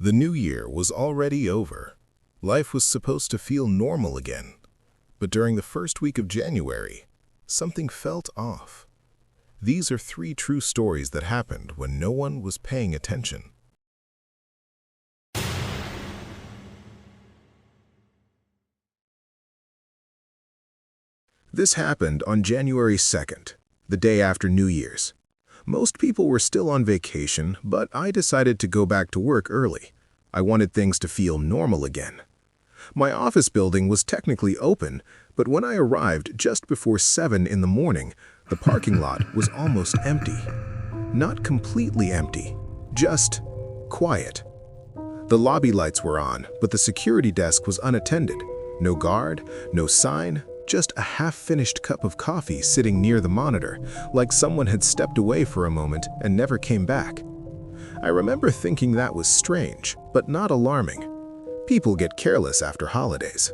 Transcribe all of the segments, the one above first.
The new year was already over. Life was supposed to feel normal again. But during the first week of January, something felt off. These are three true stories that happened when no one was paying attention. This happened on January 2nd, the day after New Year's. Most people were still on vacation, but I decided to go back to work early. I wanted things to feel normal again. My office building was technically open, but when I arrived just before 7 in the morning, the parking lot was almost empty. Not completely empty, just quiet. The lobby lights were on, but the security desk was unattended. No guard, no sign, just a half-finished cup of coffee sitting near the monitor, like someone had stepped away for a moment and never came back. I remember thinking that was strange, but not alarming. People get careless after holidays.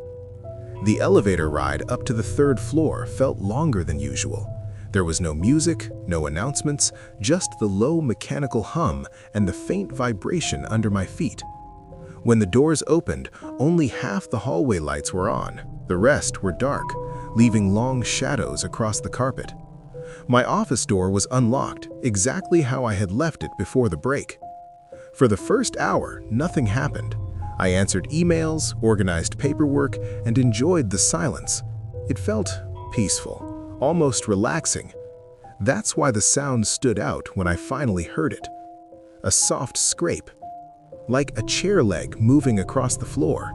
The elevator ride up to the 3rd floor felt longer than usual. There was no music, no announcements, just the low mechanical hum and the faint vibration under my feet. When the doors opened, only half the hallway lights were on. The rest were dark, leaving long shadows across the carpet. My office door was unlocked, exactly how I had left it before the break. For the first hour, nothing happened. I answered emails, organized paperwork, and enjoyed the silence. It felt peaceful, almost relaxing. That's why the sound stood out when I finally heard it. A soft scrape, like a chair leg moving across the floor.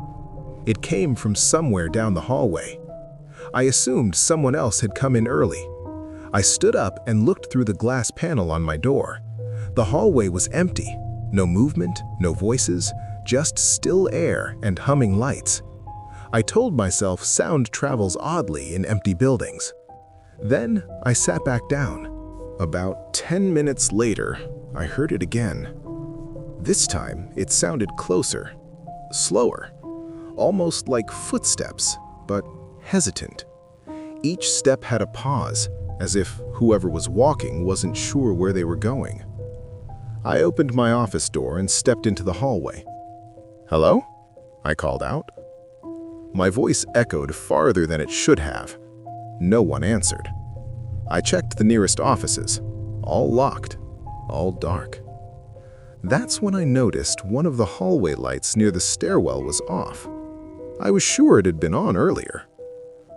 It came from somewhere down the hallway. I assumed someone else had come in early. I stood up and looked through the glass panel on my door. The hallway was empty. No movement, no voices, just still air and humming lights. I told myself sound travels oddly in empty buildings. Then I sat back down. About 10 minutes later, I heard it again. This time, it sounded closer, slower, almost like footsteps, but hesitant. Each step had a pause, as if whoever was walking wasn't sure where they were going. I opened my office door and stepped into the hallway. "Hello?" I called out. My voice echoed farther than it should have. No one answered. I checked the nearest offices, all locked, all dark. That's when I noticed one of the hallway lights near the stairwell was off. I was sure it had been on earlier.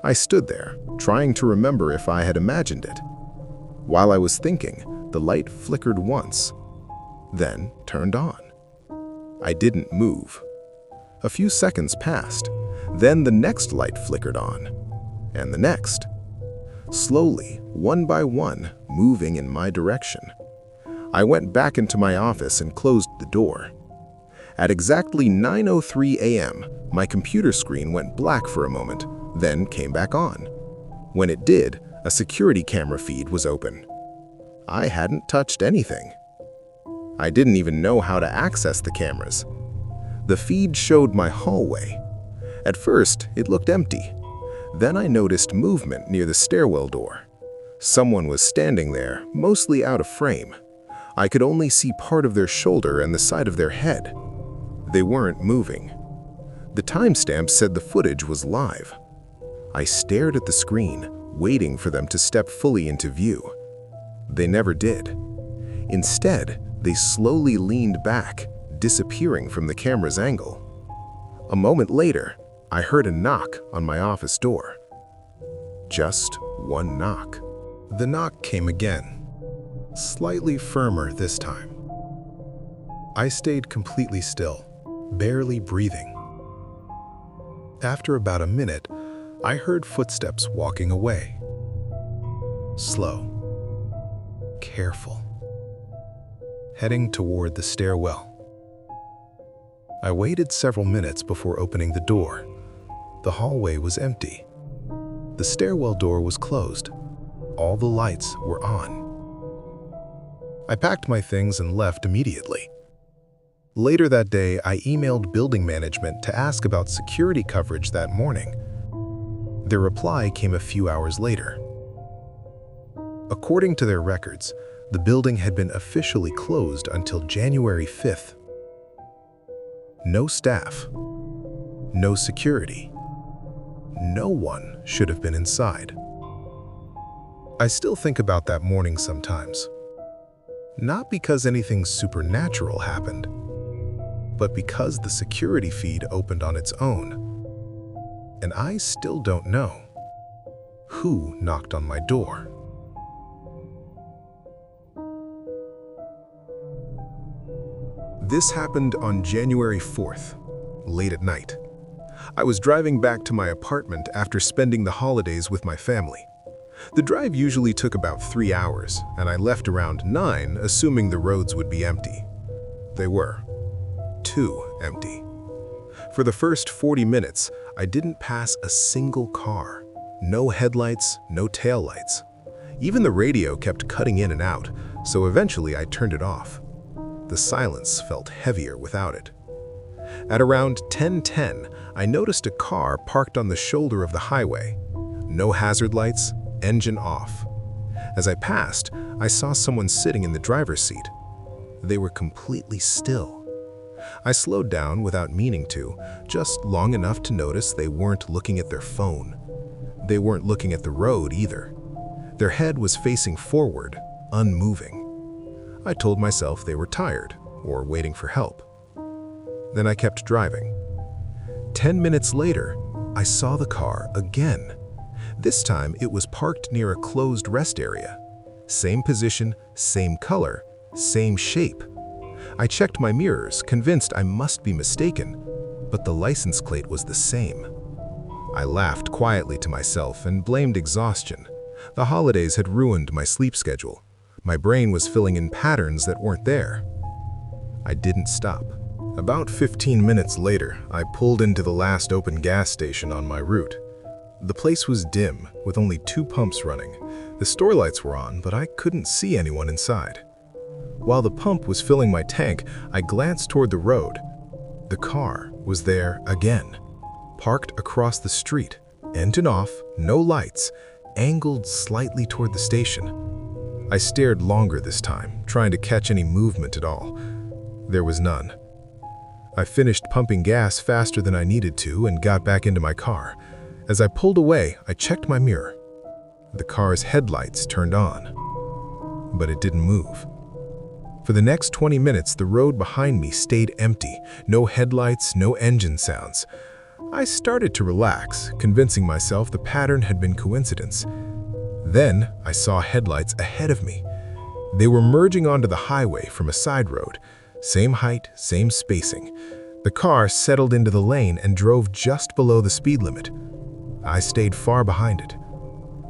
I stood there, trying to remember if I had imagined it. While I was thinking, the light flickered once, then turned on. I didn't move. A few seconds passed. Then the next light flickered on, and the next. Slowly, one by one, moving in my direction. I went back into my office and closed the door. At exactly 9:03 a.m., my computer screen went black for a moment, then came back on. When it did, a security camera feed was open. I hadn't touched anything. I didn't even know how to access the cameras. The feed showed my hallway. At first, it looked empty. Then I noticed movement near the stairwell door. Someone was standing there, mostly out of frame. I could only see part of their shoulder and the side of their head. They weren't moving. The timestamp said the footage was live. I stared at the screen, waiting for them to step fully into view. They never did. Instead, they slowly leaned back, disappearing from the camera's angle. A moment later, I heard a knock on my office door. Just one knock. The knock came again, slightly firmer this time. I stayed completely still, barely breathing. After about a minute, I heard footsteps walking away. Slow, careful, heading toward the stairwell. I waited several minutes before opening the door. The hallway was empty. The stairwell door was closed. All the lights were on. I packed my things and left immediately. Later that day, I emailed building management to ask about security coverage that morning. Their reply came a few hours later. According to their records, the building had been officially closed until January 5th. No staff. No security. No one should have been inside. I still think about that morning sometimes. Not because anything supernatural happened, but because the security feed opened on its own. And I still don't know who knocked on my door. This happened on January 4th, late at night. I was driving back to my apartment after spending the holidays with my family. The drive usually took about 3 hours, and I left around 9, assuming the roads would be empty. They were. Too empty. For the first 40 minutes, I didn't pass a single car. No headlights, no taillights. Even the radio kept cutting in and out, so eventually I turned it off. The silence felt heavier without it. At around 10:10, I noticed a car parked on the shoulder of the highway. No hazard lights, engine off. As I passed, I saw someone sitting in the driver's seat. They were completely still. I slowed down without meaning to, just long enough to notice they weren't looking at their phone. They weren't looking at the road either. Their head was facing forward, unmoving. I told myself they were tired or waiting for help. Then I kept driving. 10 minutes later, I saw the car again. This time, it was parked near a closed rest area. Same position, same color, same shape. I checked my mirrors, convinced I must be mistaken, but the license plate was the same. I laughed quietly to myself and blamed exhaustion. The holidays had ruined my sleep schedule. My brain was filling in patterns that weren't there. I didn't stop. About 15 minutes later, I pulled into the last open gas station on my route. The place was dim, with only 2 pumps running. The store lights were on, but I couldn't see anyone inside. While the pump was filling my tank, I glanced toward the road. The car was there again, parked across the street, engine off, no lights, angled slightly toward the station. I stared longer this time, trying to catch any movement at all. There was none. I finished pumping gas faster than I needed to and got back into my car. As I pulled away, I checked my mirror. The car's headlights turned on, but it didn't move. For the next 20 minutes, the road behind me stayed empty. No headlights, no engine sounds. I started to relax, convincing myself the pattern had been coincidence. Then I saw headlights ahead of me. They were merging onto the highway from a side road. Same height, same spacing. The car settled into the lane and drove just below the speed limit. I stayed far behind it.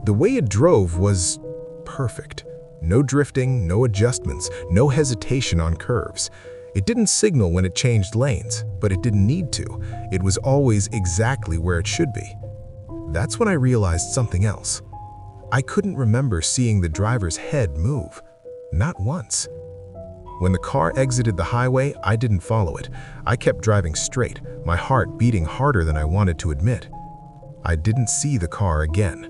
The way it drove was perfect. No drifting, no adjustments, no hesitation on curves. It didn't signal when it changed lanes, but it didn't need to. It was always exactly where it should be. That's when I realized something else. I couldn't remember seeing the driver's head move. Not once. When the car exited the highway, I didn't follow it. I kept driving straight, my heart beating harder than I wanted to admit. I didn't see the car again.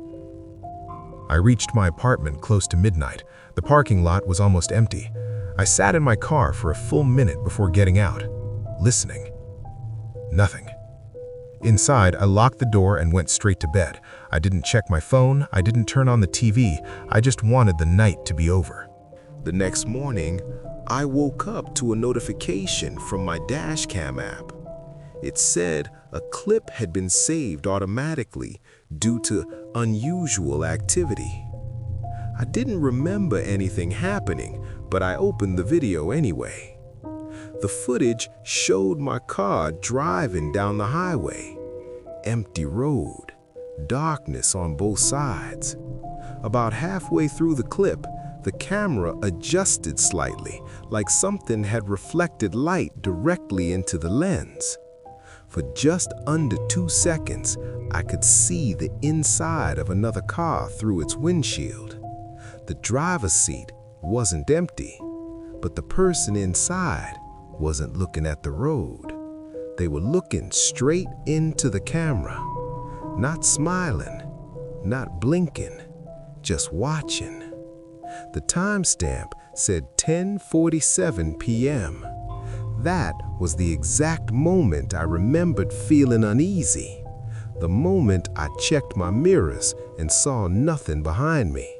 I reached my apartment close to midnight. The parking lot was almost empty. I sat in my car for a full minute before getting out, listening. Nothing. Inside, I locked the door and went straight to bed. I didn't check my phone, I didn't turn on the TV, I just wanted the night to be over. The next morning, I woke up to a notification from my dashcam app. It said a clip had been saved automatically due to unusual activity. I didn't remember anything happening, but I opened the video anyway. The footage showed my car driving down the highway. Empty road, darkness on both sides. About halfway through the clip, the camera adjusted slightly, like something had reflected light directly into the lens. For just under 2 seconds, I could see the inside of another car through its windshield. The driver's seat wasn't empty, but the person inside wasn't looking at the road. They were looking straight into the camera, not smiling, not blinking, just watching. The timestamp said 10:47 p.m. That was the exact moment I remembered feeling uneasy. The moment I checked my mirrors and saw nothing behind me.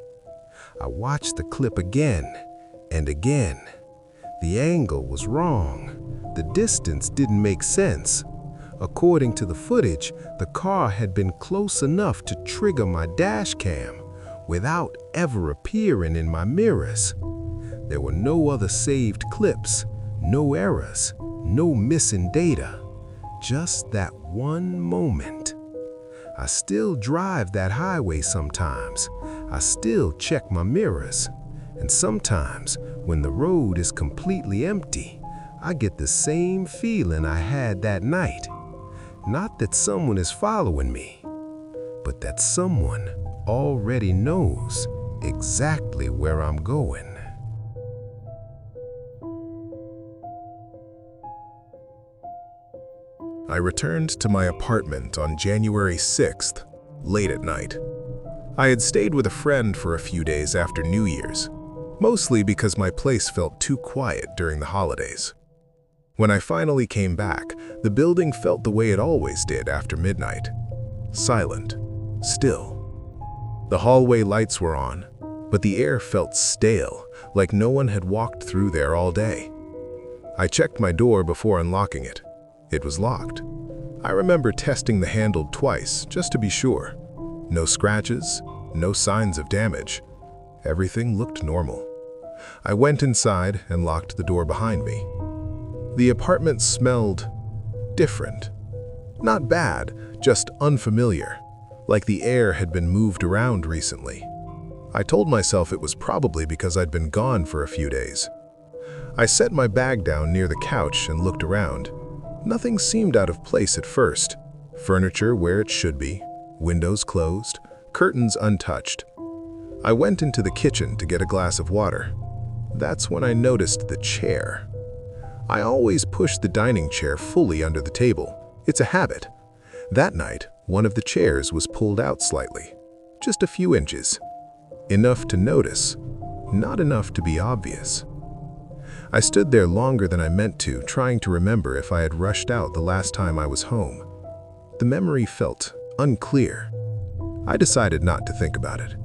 I watched the clip again and again. The angle was wrong. The distance didn't make sense. According to the footage, the car had been close enough to trigger my dash cam without ever appearing in my mirrors. There were no other saved clips, no errors, no missing data. Just that one moment. I still drive that highway sometimes. I still check my mirrors. And sometimes, when the road is completely empty, I get the same feeling I had that night. Not that someone is following me, but that someone already knows exactly where I'm going. I returned to my apartment on January 6th, late at night. I had stayed with a friend for a few days after New Year's, mostly because my place felt too quiet during the holidays. When I finally came back, the building felt the way it always did after midnight. Silent, still. The hallway lights were on, but the air felt stale, like no one had walked through there all day. I checked my door before unlocking it. It was locked. I remember testing the handle twice, just to be sure. No scratches, no signs of damage. Everything looked normal. I went inside and locked the door behind me. The apartment smelled different. Not bad, just unfamiliar, like the air had been moved around recently. I told myself it was probably because I'd been gone for a few days. I set my bag down near the couch and looked around. Nothing seemed out of place at first. Furniture where it should be, windows closed, curtains untouched. I went into the kitchen to get a glass of water. That's when I noticed the chair. I always push the dining chair fully under the table. It's a habit. That night, one of the chairs was pulled out slightly, just a few inches. Enough to notice, not enough to be obvious. I stood there longer than I meant to, trying to remember if I had rushed out the last time I was home. The memory felt unclear. I decided not to think about it.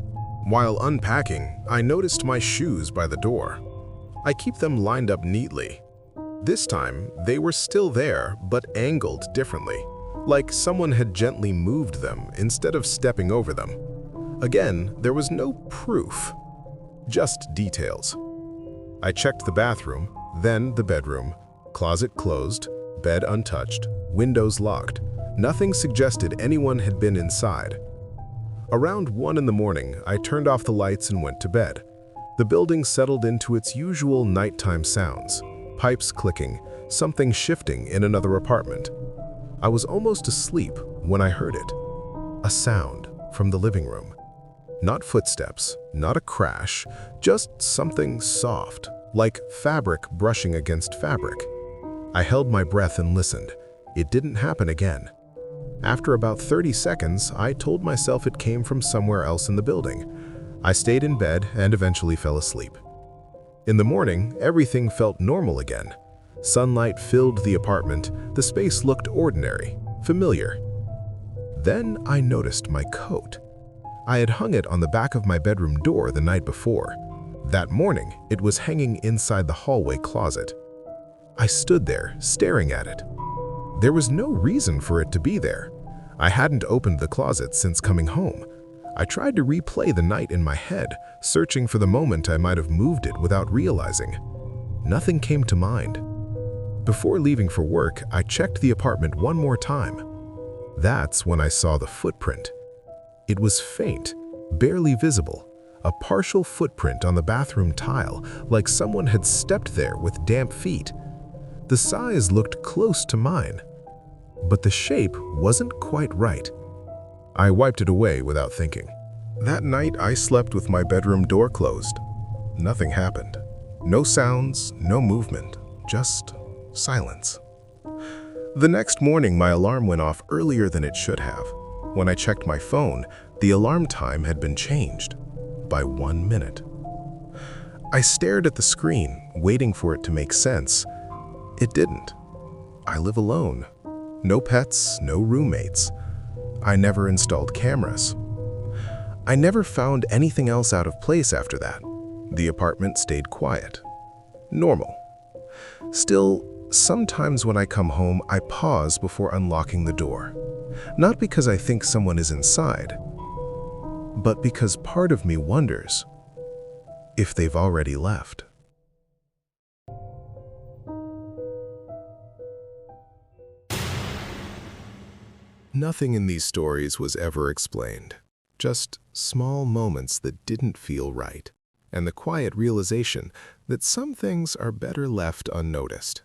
While unpacking, I noticed my shoes by the door. I keep them lined up neatly. This time, they were still there, but angled differently, like someone had gently moved them instead of stepping over them. Again, there was no proof, just details. I checked the bathroom, then the bedroom, closet closed, bed untouched, windows locked. Nothing suggested anyone had been inside. Around 1 in the morning, I turned off the lights and went to bed. The building settled into its usual nighttime sounds, pipes clicking, something shifting in another apartment. I was almost asleep when I heard it. A sound from the living room. Not footsteps, not a crash, just something soft, like fabric brushing against fabric. I held my breath and listened. It didn't happen again. After about 30 seconds, I told myself it came from somewhere else in the building. I stayed in bed and eventually fell asleep. In the morning, everything felt normal again. Sunlight filled the apartment. The space looked ordinary, familiar. Then I noticed my coat. I had hung it on the back of my bedroom door the night before. That morning, it was hanging inside the hallway closet. I stood there, staring at it. There was no reason for it to be there. I hadn't opened the closet since coming home. I tried to replay the night in my head, searching for the moment I might have moved it without realizing. Nothing came to mind. Before leaving for work, I checked the apartment one more time. That's when I saw the footprint. It was faint, barely visible, a partial footprint on the bathroom tile, like someone had stepped there with damp feet. The size looked close to mine, but the shape wasn't quite right. I wiped it away without thinking. That night, I slept with my bedroom door closed. Nothing happened. No sounds, no movement, just silence. The next morning, my alarm went off earlier than it should have. When I checked my phone, the alarm time had been changed by 1 minute. I stared at the screen, waiting for it to make sense. It didn't. I live alone. No pets, no roommates. I never installed cameras. I never found anything else out of place after that. The apartment stayed quiet. Normal. Still, sometimes when I come home, I pause before unlocking the door. Not because I think someone is inside, but because part of me wonders if they've already left. Nothing in these stories was ever explained. Just small moments that didn't feel right, and the quiet realization that some things are better left unnoticed.